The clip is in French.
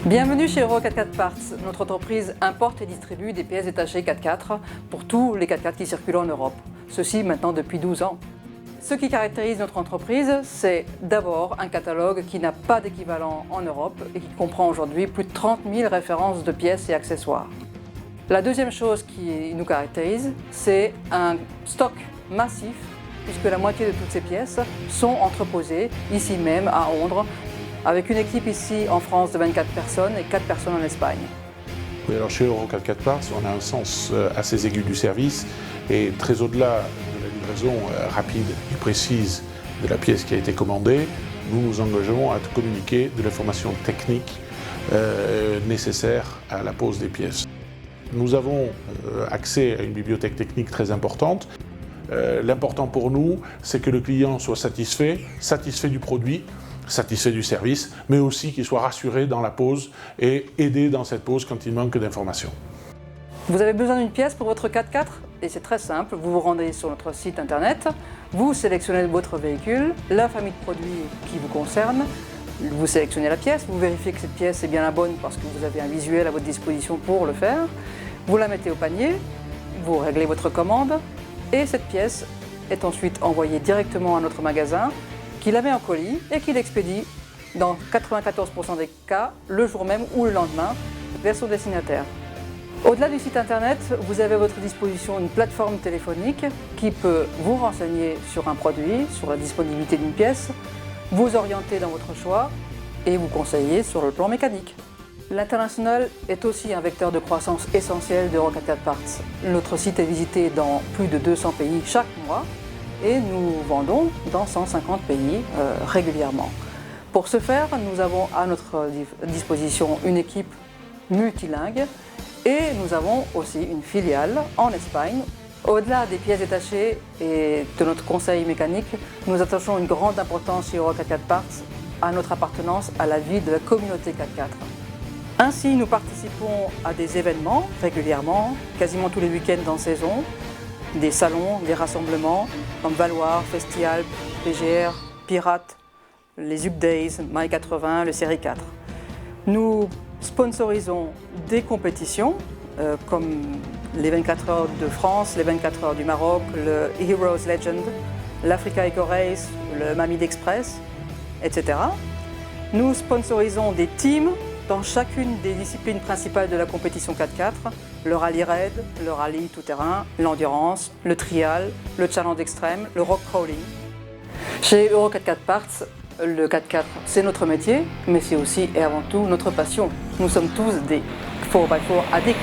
Bienvenue chez Euro 4x4 Parts. Notre entreprise importe et distribue des pièces détachées 4x4 pour tous les 4x4 qui circulent en Europe. Ceci maintenant depuis 12 ans. Ce qui caractérise notre entreprise, c'est d'abord un catalogue qui n'a pas d'équivalent en Europe et qui comprend aujourd'hui plus de 30 000 références de pièces et accessoires. La deuxième chose qui nous caractérise, c'est un stock massif, puisque la moitié de toutes ces pièces sont entreposées ici même à Ondres, avec une équipe ici en France de 24 personnes et 4 personnes en Espagne. Oui, alors chez Euro 4x4 Parts, on a un sens assez aigu du service et très au-delà de la livraison rapide et précise de la pièce qui a été commandée, nous nous engageons à communiquer de l'information technique nécessaire à la pose des pièces. Nous avons accès à une bibliothèque technique très importante. L'important pour nous, c'est que le client soit satisfait du produit, satisfait du service, mais aussi qu'il soit rassuré dans la pose et aidé dans cette pose quand il manque d'informations. Vous avez besoin d'une pièce pour votre 4x4 et c'est très simple, vous vous rendez sur notre site internet, vous sélectionnez votre véhicule, la famille de produits qui vous concerne, vous sélectionnez la pièce, vous vérifiez que cette pièce est bien la bonne parce que vous avez un visuel à votre disposition pour le faire, vous la mettez au panier, vous réglez votre commande et cette pièce est ensuite envoyée directement à notre magasin qui la met en colis et qui l'expédie dans 94% des cas le jour même ou le lendemain vers son destinataire. Au-delà du site internet, vous avez à votre disposition une plateforme téléphonique qui peut vous renseigner sur un produit, sur la disponibilité d'une pièce, vous orienter dans votre choix et vous conseiller sur le plan mécanique. L'international est aussi un vecteur de croissance essentiel d'Euro 4x4 Parts. Notre site est visité dans plus de 200 pays chaque mois et nous vendons dans 150 pays régulièrement. Pour ce faire, nous avons à notre disposition une équipe multilingue et nous avons aussi une filiale en Espagne. Au-delà des pièces détachées et de notre conseil mécanique, nous attachons une grande importance chez Euro 4x4 Parts à notre appartenance à la vie de la communauté 4x4. Ainsi, nous participons à des événements régulièrement, quasiment tous les week-ends en saison, des salons, des rassemblements comme Valoir, Festial, PGR, Pirate, les Up Days, Mai 80, le Série 4. Nous sponsorisons des compétitions comme les 24 heures de France, les 24 heures du Maroc, le Heroes Legend, l'Africa Eco Race, le Mamid Express, etc. Nous sponsorisons des teams dans chacune des disciplines principales de la compétition 4x4, le rallye raid, le rallye tout-terrain, l'endurance, le trial, le challenge extrême, le rock crawling. Chez Euro 4x4 Parts, le 4x4 c'est notre métier, mais c'est aussi et avant tout notre passion. Nous sommes tous des 4x4 addicts.